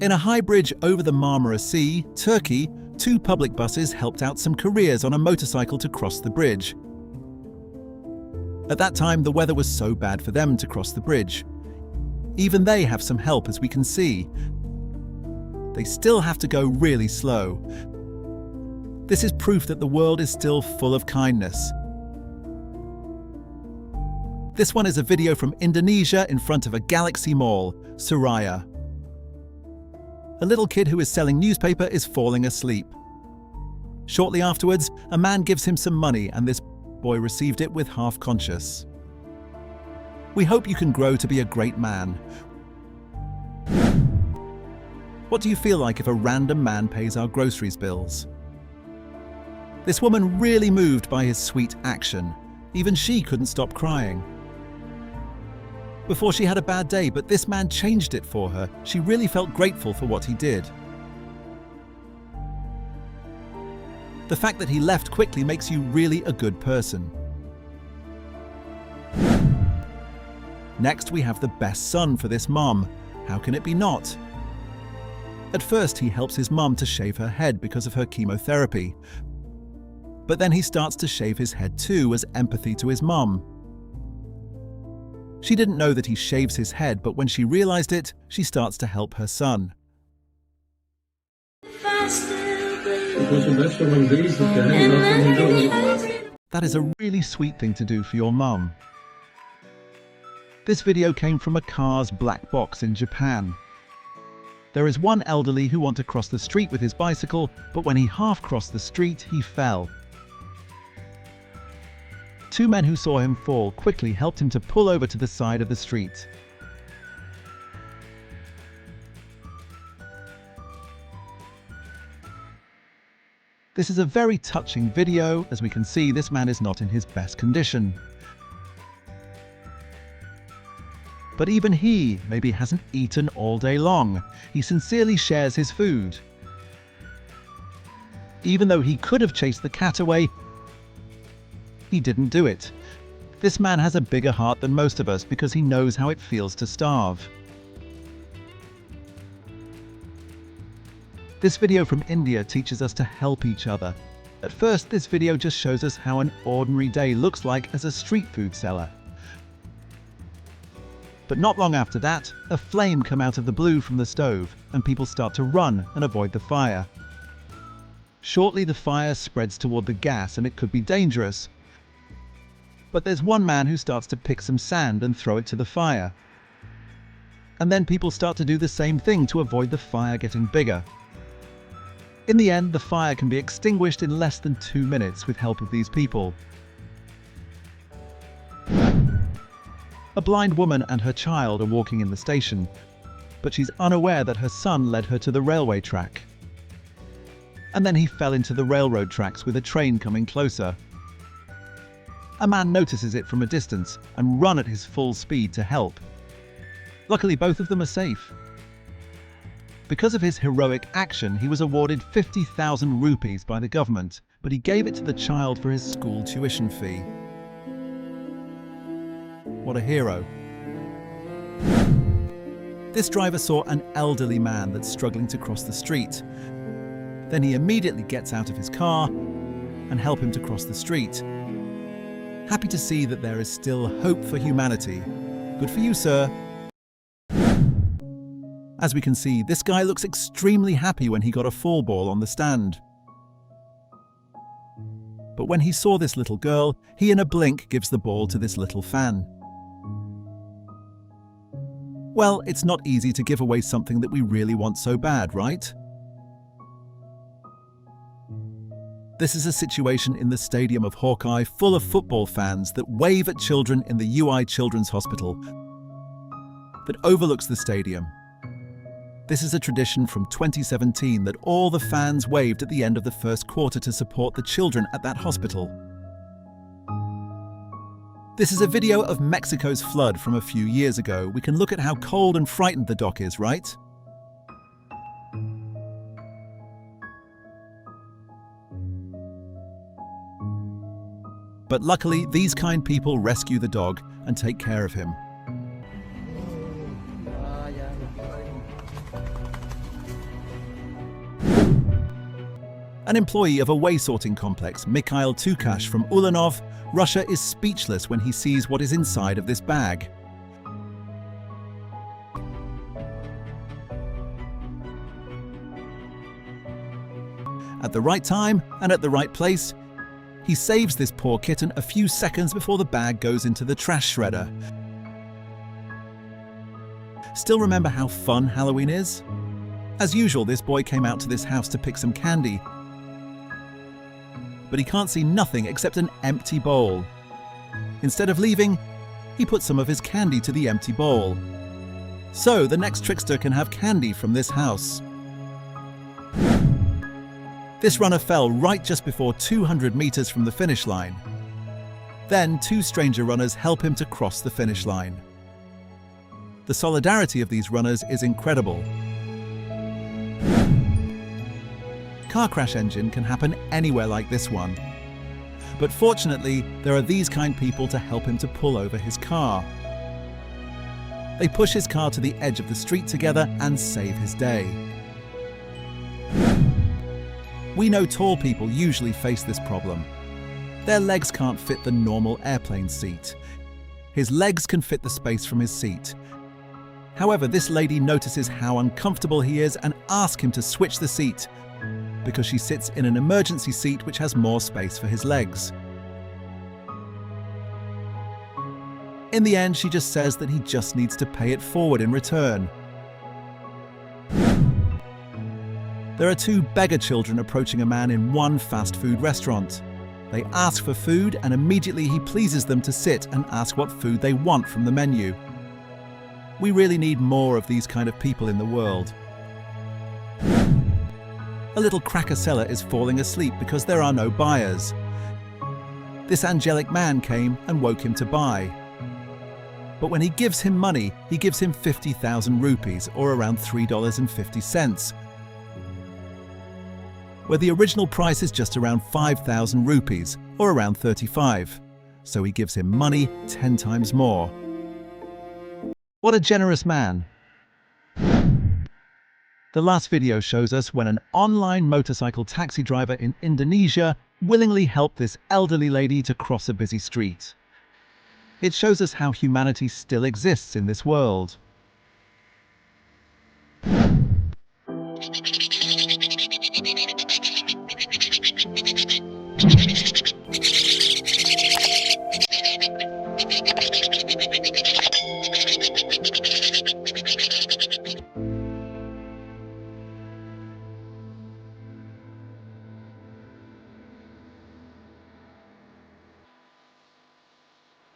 In a high bridge over the Marmara Sea, Turkey, two public buses helped out some careers on a motorcycle to cross the bridge. At that time, the weather was so bad for them to cross the bridge. Even they have some help, as we can see. They still have to go really slow. This is proof that the world is still full of kindness. This one is a video from Indonesia in front of a Galaxy Mall, Suraya. A little kid who is selling newspaper is falling asleep. Shortly afterwards, a man gives him some money and this boy received it with half conscious. We hope you can grow to be a great man. What do you feel like if a random man pays our groceries bills? This woman really moved by his sweet action. Even she couldn't stop crying. Before she had a bad day, but this man changed it for her. She really felt grateful for what he did. The fact that he left quickly makes you really a good person. Next, we have the best son for this mom. How can it be not? At first, he helps his mom to shave her head because of her chemotherapy. But then he starts to shave his head too as empathy to his mom. She didn't know that he shaves his head, but when she realized it, she starts to help her son. That is a really sweet thing to do for your mum. This video came from a car's black box in Japan. There is one elderly who wants to cross the street with his bicycle, but when he half crossed the street, he fell. Two men who saw him fall quickly helped him to pull over to the side of the street. This is a very touching video. As we can see, this man is not in his best condition. But even he maybe hasn't eaten all day long. He sincerely shares his food. Even though he could have chased the cat away, he didn't do it. This man has a bigger heart than most of us because he knows how it feels to starve. This video from India teaches us to help each other. At first, this video just shows us how an ordinary day looks like as a street food seller. But not long after that, a flame comes out of the blue from the stove and people start to run and avoid the fire. Shortly, the fire spreads toward the gas and it could be dangerous. But there's one man who starts to pick some sand and throw it to the fire. And then people start to do the same thing to avoid the fire getting bigger. In the end, the fire can be extinguished in less than 2 minutes with help of these people. A blind woman and her child are walking in the station, but she's unaware that her son led her to the railway track. And then he fell into the railroad tracks with a train coming closer. A man notices it from a distance and runs at his full speed to help. Luckily, both of them are safe. Because of his heroic action, he was awarded 50,000 rupees by the government, but he gave it to the child for his school tuition fee. What a hero. This driver saw an elderly man that's struggling to cross the street. Then he immediately gets out of his car and helps him to cross the street. Happy to see that there is still hope for humanity. Good for you, sir. As we can see, this guy looks extremely happy when he got a fall ball on the stand. But when he saw this little girl, he in a blink gives the ball to this little fan. Well, it's not easy to give away something that we really want so bad, right? This is a situation in the stadium of Hawkeye full of football fans that wave at children in the UI Children's Hospital that overlooks the stadium. This is a tradition from 2017 that all the fans waved at the end of the first quarter to support the children at that hospital. This is a video of Mexico's flood from a few years ago. We can look at how cold and frightened the doc is, right? But luckily, these kind people rescue the dog and take care of him. An employee of a way-sorting complex, Mikhail Tukash from Ulyanovsk, Russia, is speechless when he sees what is inside of this bag. At the right time and at the right place, he saves this poor kitten a few seconds before the bag goes into the trash shredder. Still remember how fun Halloween is? As usual, this boy came out to this house to pick some candy, but he can't see nothing except an empty bowl. Instead of leaving, he put some of his candy to the empty bowl. So the next trickster can have candy from this house. This runner fell right just before 200 meters from the finish line. Then 2 stranger runners help him to cross the finish line. The solidarity of these runners is incredible. Car crash engine can happen anywhere like this one. But fortunately, there are these kind people to help him to pull over his car. They push his car to the edge of the street together and save his day. We know tall people usually face this problem. Their legs can't fit the normal airplane seat. His legs can fit the space from his seat. However, this lady notices how uncomfortable he is and asks him to switch the seat, because she sits in an emergency seat which has more space for his legs. In the end, she just says that he just needs to pay it forward in return. There are 2 beggar children approaching a man in one fast food restaurant. They ask for food and immediately he pleases them to sit and ask what food they want from the menu. We really need more of these kind of people in the world. A little cracker seller is falling asleep because there are no buyers. This angelic man came and woke him to buy. But when he gives him money, he gives him 50,000 rupees, or around $3.50, where the original price is just around 5,000 rupees, or around 35. So he gives him money 10 times more. What a generous man. The last video shows us when an online motorcycle taxi driver in Indonesia willingly helped this elderly lady to cross a busy street. It shows us how humanity still exists in this world.